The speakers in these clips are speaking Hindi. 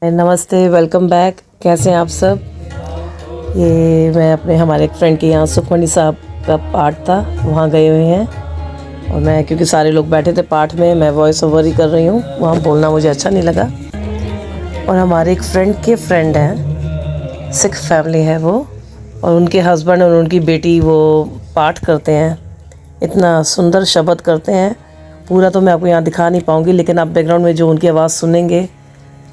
नमस्ते, वेलकम बैक। कैसे हैं आप सब? ये मैं अपने हमारे एक फ्रेंड के यहाँ सुखमनी साहब का पाठ था, वहाँ गए हुए हैं। और मैं क्योंकि सारे लोग बैठे थे पाठ में, मैं वॉइस ओवर ही कर रही हूँ। वहाँ बोलना मुझे अच्छा नहीं लगा। और हमारे एक फ्रेंड के फ्रेंड हैं, सिख फैमिली है वो, और उनके हस्बैंड और उनकी बेटी वो पाठ करते हैं। इतना सुंदर शब्द करते हैं। पूरा तो मैं आपको यहाँ दिखा नहीं पाऊँगी, लेकिन आप बैकग्राउंड में जो उनकी आवाज़ सुनेंगे,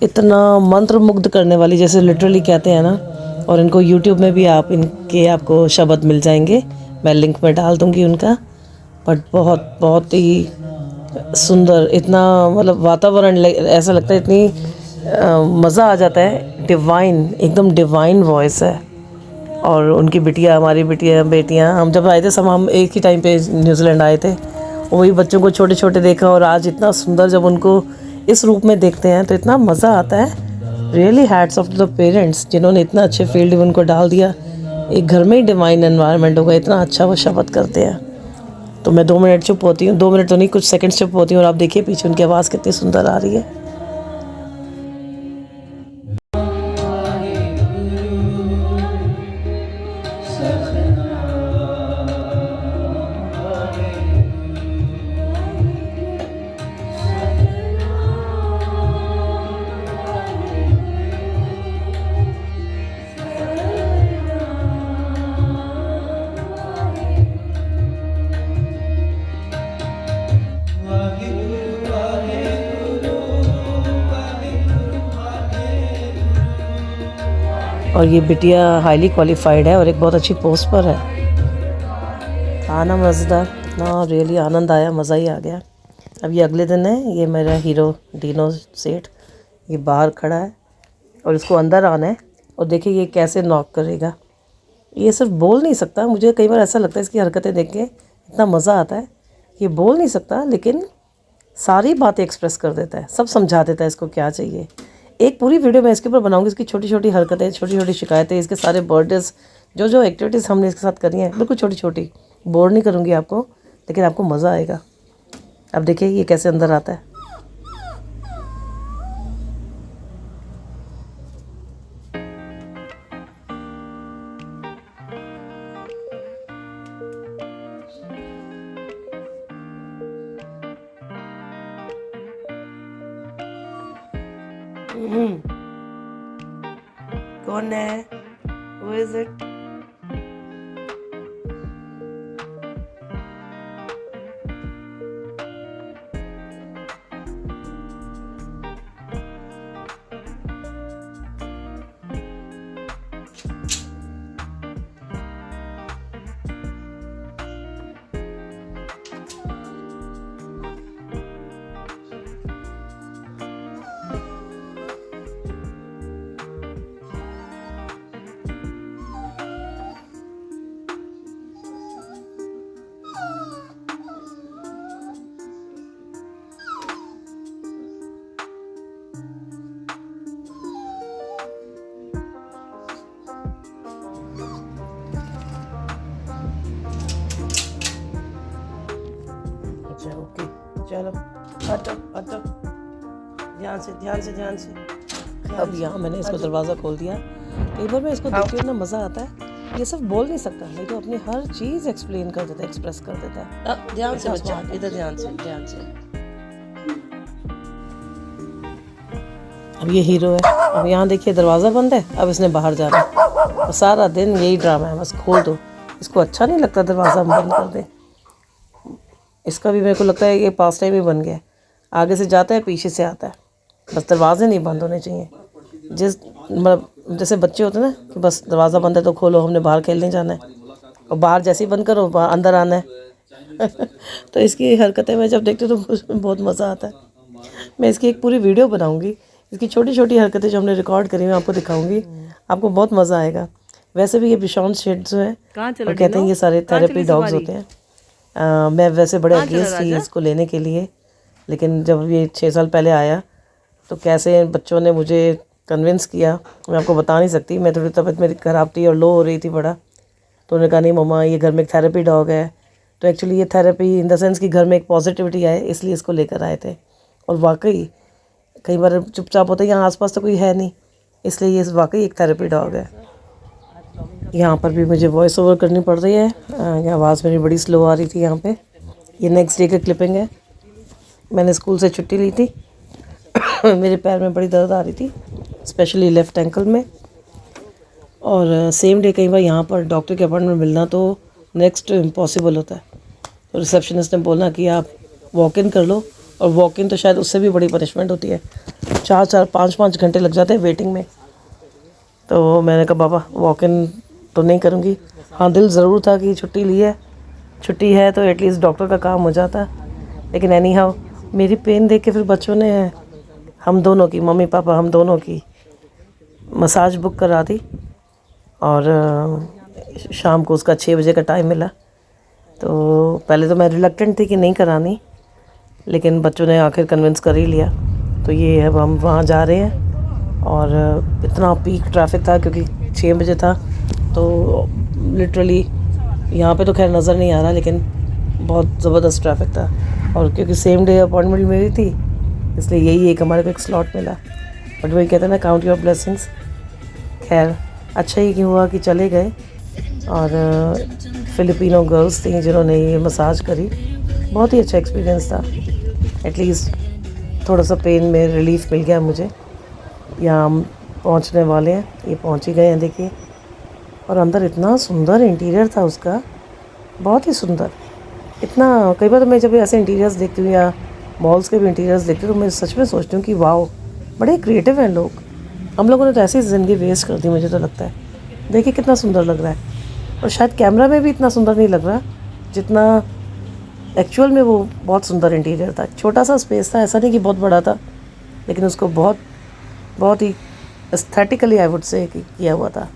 इतना मंत्र मुग्ध करने वाली, जैसे लिटरली कहते हैं ना। और इनको यूट्यूब में भी आपको शब्द मिल जाएंगे, मैं लिंक में डाल दूँगी उनका। बट बहुत बहुत ही सुंदर, इतना मतलब वातावरण ऐसा लगता है, इतनी मज़ा आ जाता है। डिवाइन, एकदम डिवाइन वॉइस है। और उनकी बिटिया, हमारी बेटियाँ हम जब आए थे सब, हम एक ही टाइम पे न्यूजीलैंड आए थे। वही बच्चों को छोटे छोटे देखा, और आज इतना सुंदर जब उनको इस रूप में देखते हैं तो इतना मज़ा आता है। Really hats off to the parents जिन्होंने इतना अच्छे फील्ड में उनको डाल दिया। एक घर में ही डिवाइन एनवायरनमेंट होगा, इतना अच्छा वो शब्द करते हैं। तो मैं 2 मिनट चुप होती हूँ, 2 मिनट तो नहीं, कुछ सेकंड्स चुप होती हूँ। और आप देखिए पीछे उनकी आवाज़ कितनी सुंदर आ रही है। और ये बिटिया हाईली क्वालिफाइड है और एक बहुत अच्छी पोस्ट पर है। आना मज़ेदार, इतना रियली आनंद आया, मज़ा ही आ गया। अब ये अगले दिन है, ये मेरा हीरो डीनो सेठ, ये बाहर खड़ा है और इसको अंदर आना है। और देखिए ये कैसे नॉक करेगा। ये सिर्फ बोल नहीं सकता, मुझे कई बार ऐसा लगता है इसकी हरकतें देख के इतना मज़ा आता है। ये बोल नहीं सकता लेकिन सारी बातें एक्सप्रेस कर देता है, सब समझा देता है इसको क्या चाहिए। एक पूरी वीडियो मैं इसके ऊपर बनाऊंगी, इसकी छोटी छोटी हरकतें, छोटी छोटी शिकायतें, इसके सारे बर्थडेज, जो जो एक्टिविटीज़ हमने इसके साथ करी हैं, बिल्कुल छोटी छोटी। बोर नहीं करूँगी आपको, लेकिन आपको मज़ा आएगा। अब देखिए ये कैसे अंदर आता है। कौन है? Who is it? अच्छा ओके, चलो हटो हटो, ध्यान से ध्यान से ध्यान से। अब यहाँ मैंने इसको दरवाज़ा खोल दिया। कई बार मैं इसको देखती हूँ ना, मज़ा आता है। ये सिर्फ बोल नहीं सकता, नहीं तो अपनी हर चीज़ एक्सप्लेन कर देता है, एक्सप्रेस कर देता है। ध्यान से बच्चा, इधर ध्यान से, ध्यान से। अब ये हीरो है। अब यहाँ देखिए दरवाज़ा बंद है, अब इसने बाहर जाना है। और सारा दिन यही ड्रामा है, बस खोल दो। इसको अच्छा नहीं लगता दरवाज़ा बंद कर दे। इसका भी मेरे को लगता है कि पास टाइम ही बन गया है। आगे से जाता है, पीछे से आता है, बस दरवाजे नहीं बंद होने चाहिए। मतलब जैसे बच्चे होते हैं ना कि बस दरवाज़ा बंद है तो खोलो, हमने बाहर खेलने जाना है। और बाहर जैसे ही बंद करो, अंदर आना है। तो इसकी हरकतें मैं जब देखती हूँ तो उसमें बहुत मज़ा आता है। मैं इसकी एक पूरी वीडियो बनाऊँगी, इसकी छोटी छोटी हरकतें जो हमने रिकॉर्ड करी मैं आपको दिखाऊँगी। आपको बहुत मज़ा आएगा। वैसे भी ये बिशॉन शेड जो है, और कहते हैं ये सारे थेरेपी डॉग्स होते हैं। मैं वैसे बड़े अगेंस्ट थी इसको लेने के लिए, लेकिन जब ये 6 साल पहले आया तो कैसे बच्चों ने मुझे कन्विंस किया, मैं आपको बता नहीं सकती। मैं थोड़ी तबीयत मेरी ख़राब थी और लो हो रही थी बड़ा, तो उन्होंने कहा नहीं मम्मा, ये घर में एक थेरेपी डॉग है। तो एक्चुअली ये थेरेपी इन द सेंस कि घर में एक पॉजिटिविटी आए, इसलिए इसको लेकर आए थे। और वाकई कई बार चुपचाप होता है, यहाँ आसपास तो कोई है नहीं, इसलिए ये वाकई एक थेरेपी डॉग है। यहाँ पर भी मुझे वॉइस ओवर करनी पड़ रही है, ये आवाज़ मेरी बड़ी स्लो आ रही थी यहाँ पे। ये नेक्स्ट डे का क्लिपिंग है। मैंने स्कूल से छुट्टी ली थी मेरे पैर में बड़ी दर्द आ रही थी, स्पेशली लेफ़्ट एंकल में। और सेम डे कई बार यहाँ पर डॉक्टर के अपॉइंटमेंट मिलना तो नेक्स्ट इम्पॉसिबल होता है। तो रिसेप्शनिस्ट ने बोला कि आप वॉक इन कर लो, और वॉक इन तो शायद उससे भी बड़ी पनिशमेंट होती है, 4-5 घंटे लग जाते हैं वेटिंग में। तो मैंने कहा बाबा वॉक इन तो नहीं करूँगी। हाँ, दिल ज़रूर था कि छुट्टी है तो एटलीस्ट डॉक्टर का काम हो जाता। लेकिन एनी हाउ मेरी पेन देख के फिर बच्चों ने हम दोनों की, मम्मी पापा हम दोनों की मसाज बुक करा दी। और शाम को उसका 6 बजे का टाइम मिला। तो पहले तो मैं रिलक्टेंट थी कि नहीं करानी, लेकिन बच्चों ने आखिर कन्विंस कर ही लिया। तो ये अब हम वहाँ जा रहे हैं। और इतना पीक ट्रैफिक था क्योंकि 6 बजे था, तो लिटरली यहाँ पे तो खैर नज़र नहीं आ रहा, लेकिन बहुत ज़बरदस्त ट्रैफिक था। और क्योंकि सेम डे अपॉइंटमेंट मेरी थी, इसलिए यही एक हमारे को एक स्लॉट मिला। बट वही कहते हैं ना, काउंट योर ब्लेसिंग्स। खैर अच्छा ही क्यों हुआ कि चले गए। और फिलिपिनो गर्ल्स थी जिन्होंने ये मसाज करी, बहुत ही अच्छा एक्सपीरियंस था। एटलीस्ट थोड़ा सा पेन में रिलीफ मिल गया मुझे। यहाँ हम पहुँचने वाले हैं, ये पहुँच ही गए हैं देखिए। और अंदर इतना सुंदर इंटीरियर था उसका, बहुत ही सुंदर। इतना कई बार तो मैं जब ऐसे इंटीरियर्स देखती हूँ या मॉल्स के भी इंटीरियर्स देखती हूँ तो मैं सच में सोचती हूँ कि वाओ, बड़े क्रिएटिव हैं लोग। हम लोगों ने तो ऐसी ज़िंदगी वेस्ट कर दी, मुझे तो लगता है। देखिए कितना सुंदर लग रहा है, और शायद कैमरा में भी इतना सुंदर नहीं लग रहा जितना एक्चुअल में। वो बहुत सुंदर इंटीरियर था, छोटा सा स्पेस था, ऐसा नहीं कि बहुत बड़ा था, लेकिन उसको बहुत ही एस्थेटिकली आई वुड से किया हुआ था।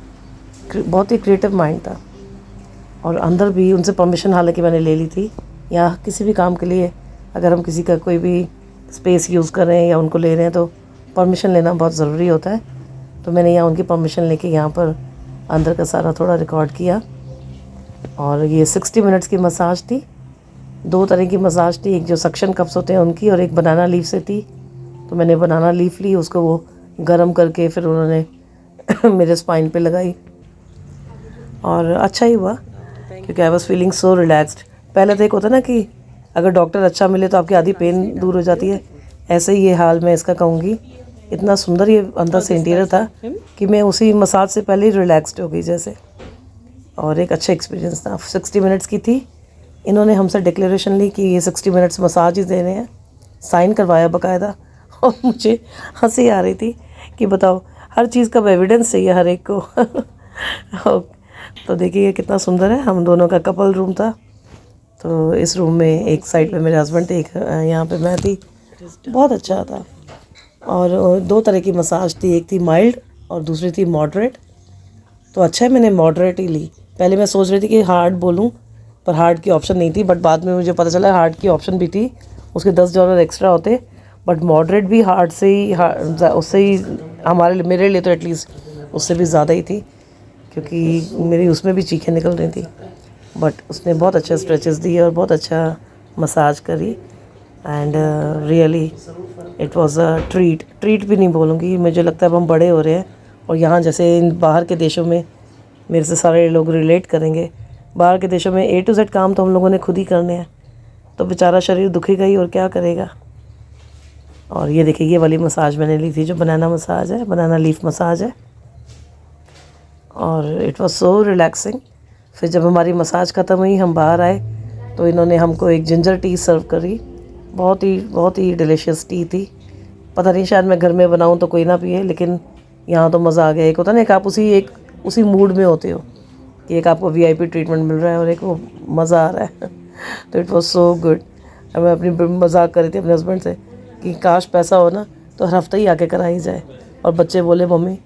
बहुत ही क्रिएटिव माइंड था। और अंदर भी उनसे परमिशन हालांकि मैंने ले ली थी। या किसी भी काम के लिए अगर हम किसी का कोई भी स्पेस यूज़ कर रहे हैं या उनको ले रहे हैं तो परमिशन लेना बहुत ज़रूरी होता है। तो मैंने यहाँ उनकी परमिशन लेके यहाँ पर अंदर का सारा थोड़ा रिकॉर्ड किया। और ये 60 मिनट्स की मसाज थी। 2 तरह की मसाज थी, एक जो सक्शन कप्स होते हैं उनकी, और एक बनाना लीफ से थी। तो मैंने बनाना लीफ ली, उसको वो गर्म करके फिर उन्होंने मेरे स्पाइन पे लगाई। और अच्छा ही हुआ क्योंकि I was feeling so relaxed. पहले तो एक होता ना कि अगर डॉक्टर अच्छा मिले तो आपकी आधी पेन दूर हो जाती है, ऐसे ही ये हाल मैं इसका कहूँगी। इतना सुंदर ये अंदर से इंटीरियर था कि मैं उसी मसाज से पहले ही रिलैक्सड हो गई जैसे। और एक अच्छा एक्सपीरियंस था। 60 मिनट्स की थी। इन्होंने हमसे डिक्लेरेशन ली कि ये 60 मिनट्स मसाज ही दे रहे हैं, साइन करवाया बाकायदा। और मुझे हंसी आ रही थी कि बताओ, हर चीज़ का एविडेंस चाहिए हर एक को। तो देखिए कितना सुंदर है। हम दोनों का कपल रूम था। तो इस रूम में एक साइड पे मेरे हस्बैंड थे, एक यहाँ पे मैं थी। बहुत अच्छा था। और 2 तरह की मसाज थी, एक थी माइल्ड और दूसरी थी मॉडरेट। तो अच्छा है मैंने मॉडरेट ही ली। पहले मैं सोच रही थी कि हार्ड बोलूँ, पर हार्ड की ऑप्शन नहीं थी। बट बाद में मुझे पता चला हार्ड की ऑप्शन भी थी, उसके $10 एक्स्ट्रा होते। बट मॉडरेट भी हार्ड से ही उससे ही मेरे लिए तो एटलीस्ट उससे भी ज़्यादा ही थी, क्योंकि मेरी उसमें भी चीखें निकल रही थी। बट उसने बहुत अच्छा स्ट्रेचेस दिए और बहुत अच्छा मसाज करी। And really it was a treat भी नहीं बोलूँगी, मुझे लगता है अब हम बड़े हो रहे हैं। और यहाँ जैसे इन बाहर के देशों में मेरे से सारे लोग रिलेट करेंगे, बाहर के देशों में A to Z काम तो हम लोगों ने खुद ही करने हैं, तो बेचारा शरीर दुखेगा ही और क्या करेगा। और ये देखिए, ये वाली मसाज मैंने ली थी जो बनाना मसाज है, बनाना लीफ मसाज है। और इट वाज सो रिलैक्सिंग। फिर जब हमारी मसाज ख़त्म हुई, हम बाहर आए तो इन्होंने हमको एक जिंजर टी सर्व करी। बहुत ही डिलीशियस टी थी। पता नहीं शायद मैं घर में बनाऊं तो कोई ना पिए, लेकिन यहाँ तो मज़ा आ गया। एक होता ना, एक आप उसी मूड में होते हो कि एक आपको VIP ट्रीटमेंट मिल रहा है और एक वो मज़ा आ रहा है। तो इट वाज सो गुड। मैं अपनी मजाक कर रही थी अपने हस्बैंड से कि काश पैसा हो ना तो हर हफ्ते ही आके कराई जाए। और बच्चे बोले मम्मी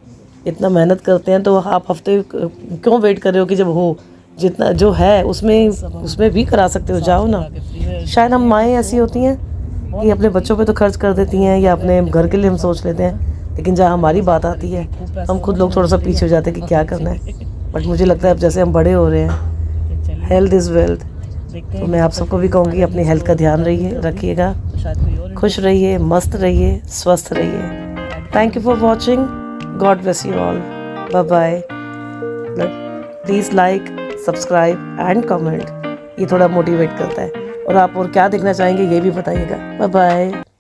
इतना मेहनत करते हैं तो आप हफ्ते क्यों वेट कर रहे हो कि जब हो, जितना जो है उसमें भी करा सकते हो, जाओ ना। शायद हम माएँ ऐसी होती हैं कि अपने बच्चों पे तो खर्च कर देती हैं या अपने घर के लिए हम सोच लेते हैं, लेकिन जहाँ हमारी बात आती है हम खुद लोग थोड़ा सा पीछे हो जाते हैं कि क्या करना है। बट मुझे लगता है अब जैसे हम बड़े हो रहे हैं, हेल्थ इज़ वेल्थ, तो मैं आप सबको भी कहूँगी अपनी हेल्थ का ध्यान रखिएगा। खुश रहिए, मस्त रहिए, स्वस्थ रहिए। Thank you for watching. God bless you all. Bye bye. Please like, subscribe and comment. ये थोड़ा मोटिवेट करता है। और आप और क्या देखना चाहेंगे ये भी बताइएगा। Bye bye.